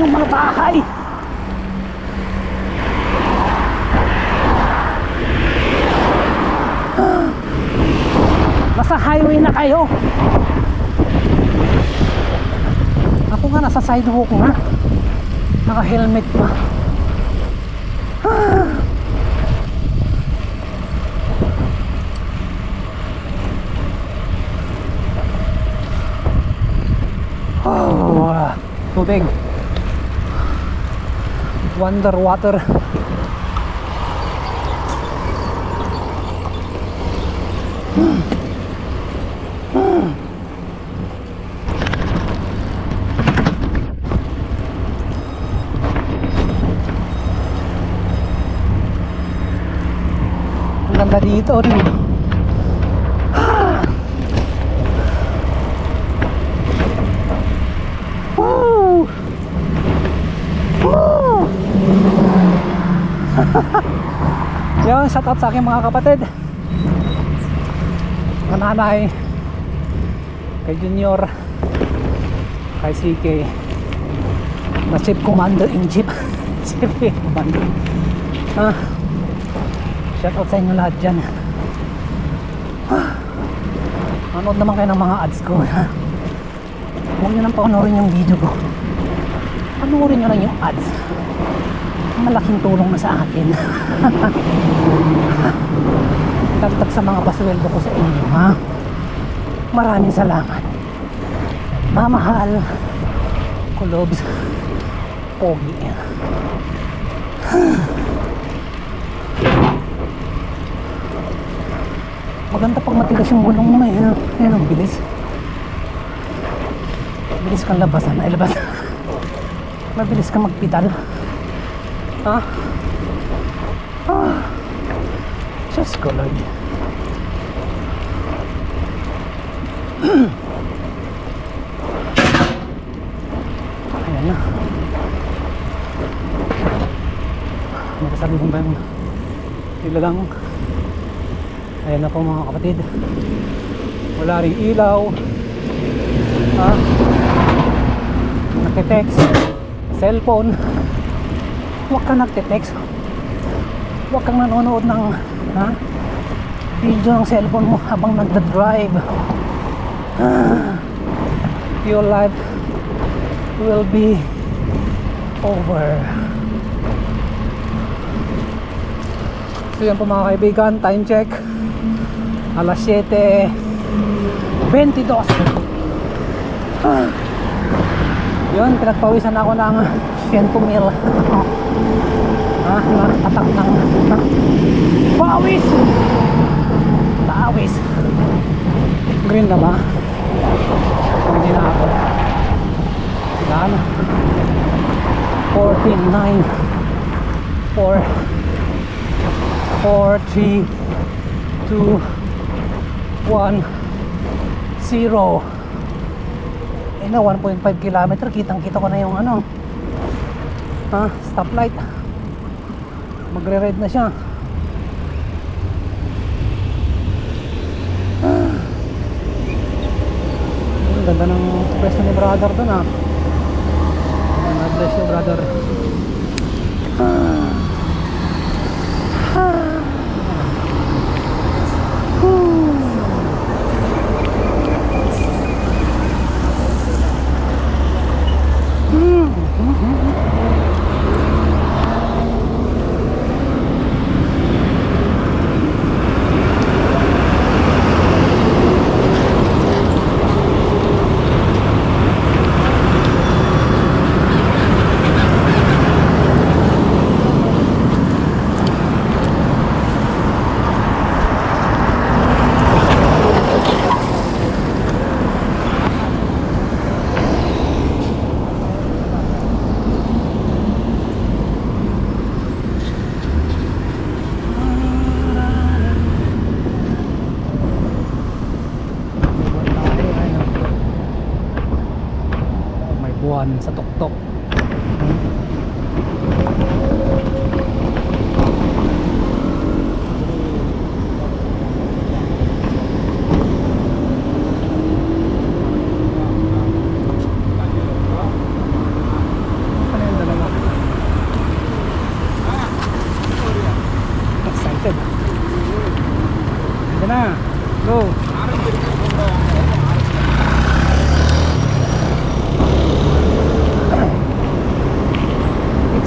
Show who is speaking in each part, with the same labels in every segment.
Speaker 1: yung mga bahay. Nasa highway na kayo. Ako nga nasa sidewalk na. Naka helmet pa. Oh, tubig. Wonder water. Ang ganda dito rin. Woo! Woo! Yun, shout out sa aking mga kapatid, mga nanay, kay Junior, kay CK, na Chief Commander in Chief. Chief Commander. Shout out sa inyo lahat dyan. Manood naman kayo ng mga ads ko. Huwag nyo nang panoorin yung video ko. Panoorin nyo lang yung ads. Malaking tulong na sa akin. Dagdag sa mga pasweldo ko sa inyo, ha? Maraming salamat. Mamahal. Kulobs. Pogi. Maganda pag matigas yung gulong mo eh. Ayan ang bilis. Bilis kang labasan. Ay, labas. Mabilis kang magpedal. Ha? Diyos ko Lord. Ayan na. Makasabi kong ba yung ilagang. Ayan na po mga kapatid. Wala ring ilaw. Ha? Nagte-text. Cellphone. Huwag kang nagte-text. Huwag kang nanonood ng video ng cellphone mo habang nagda-drive. Your life will be over. So yan po mga kaibigan, time check alas 7:22. Yun, pinagpawisan ako ng 100 mil. Nakatak ng pawis. Pawis. Green na ba? Hindi na ako. Yan. 14:09 4 3 2 1 0. Na 1.5 kilometer, kitang-kita ko na yung stoplight. Magre-red na siya. Ang ganda ng pwesto ni brother dun God bless you, brother. buwan sa tuktok.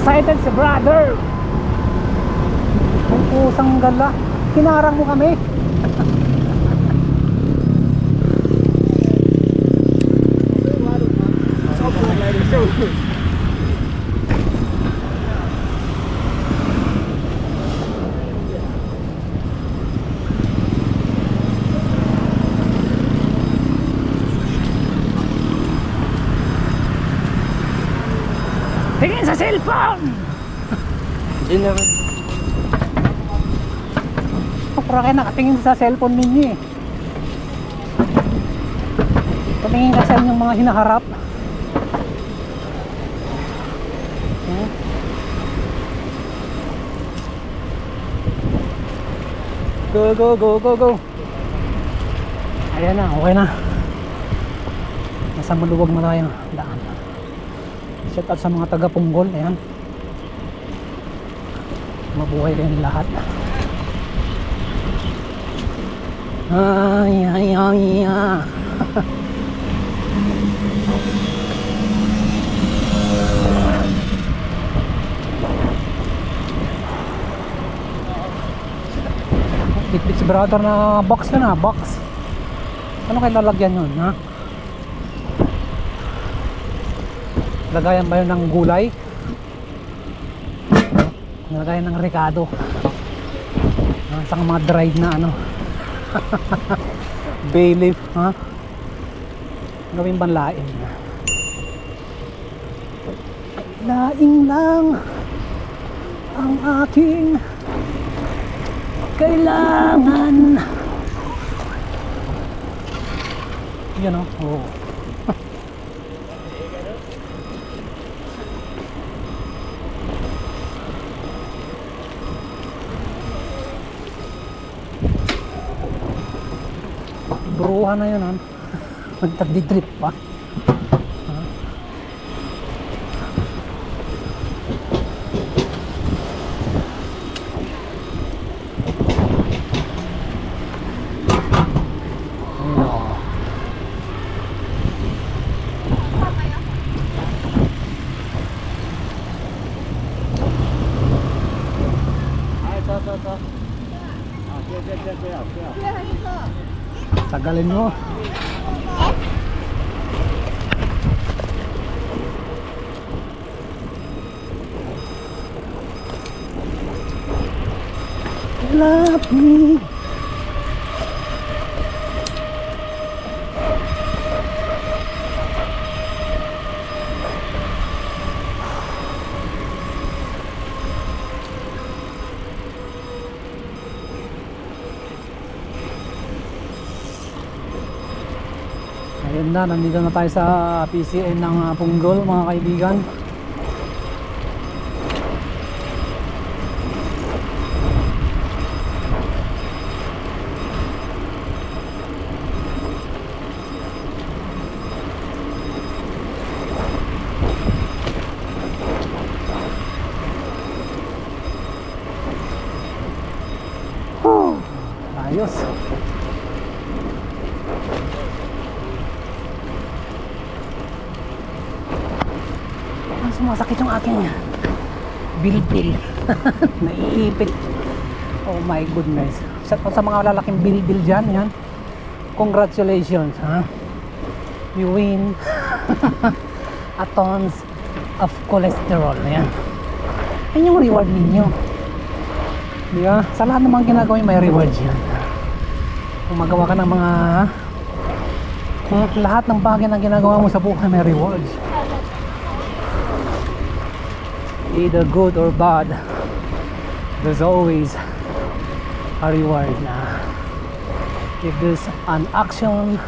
Speaker 1: excited si brother. Ang pusang gala. Kinarang mo kami. Tingin sa cellphone.
Speaker 2: Hindi naman.
Speaker 1: Para kayo nakatingin sa cellphone ninyo eh. Patingin ka sa inyong mga hinaharap. Go, go, go, go, go. Ayan na, okay na. Nasa maluwag na tayo daan. Shout out sa mga taga Punggol. Ayan, mabuhay kayong lahat. Ay, ay, ay, ay. Bitbit si brother na box na box. Ano kayo lalagyan yun, ha? Lagayan ba yun ng gulay? Lagayan ng ricado. Sa mga dried na ano. Bay leaf, ha? Gawin bang laing? Laing lang ang aking kailangan. Yan o. Oh. Bruha na yun, ha? Nagtagdi-drip pa. Tagalin mo. Love me. Ayun na, nandito na tayo sa PCN ng Punggol, mga kaibigan. Ayos. Sumasakit yung aking bilbil. Naiipit. Oh my goodness. Sa mga lalaking bilbil dyan, yan. Congratulations, ha? You win a tons of cholesterol. Yan. Yan yung reward ninyo. Di ba? Sa lahat ng mga ginagawa may rewards yan. Kung magawa ka ng mga lahat ng bagay na ginagawa mo sa buhay may rewards. Either good or bad, there's always a reward na if there's an action,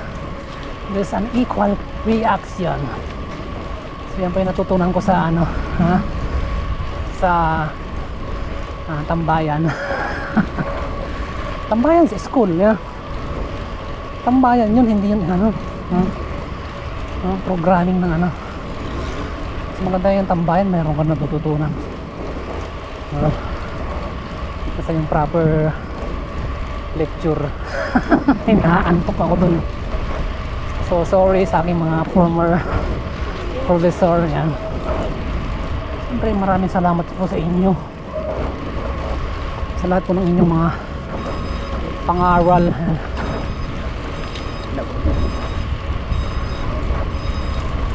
Speaker 1: there's an equal reaction. So yan pa yung natutunan ko sa ano, ha? Sa tambayan. Tambayan sa school, yeah. Tambayan yun, hindi yun ano, programming ng ano. Maganda yung tambayan, mayroon ka natututunan. Kasi yung proper lecture. Hinaantok ako dun. So sorry sa aking mga former professor. Yan. Siyempre maraming salamat po sa inyo, sa lahat po ng inyong mga pangaral.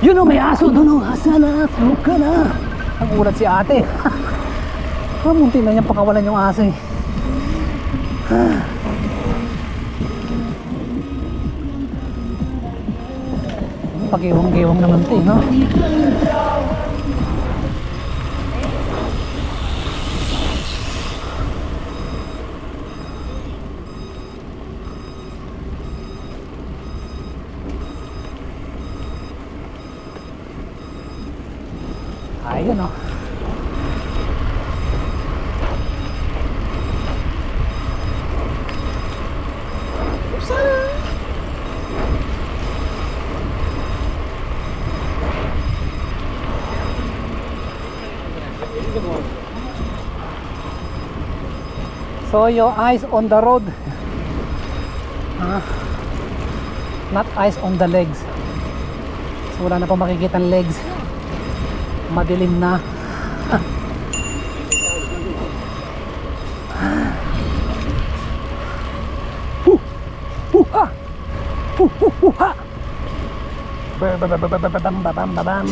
Speaker 1: Yun o, may aso doon o. Asa na, suka na. Nagulat si ate. Munti na niyang pakawalan yung aso eh. Pagiwang-giwang naman ito eh, no? Ayun o. So your eyes on the road, not eyes on the legs. So wala na pa makikita ang legs, madilim na. Ha! Bam bam bam bam bam bam bam.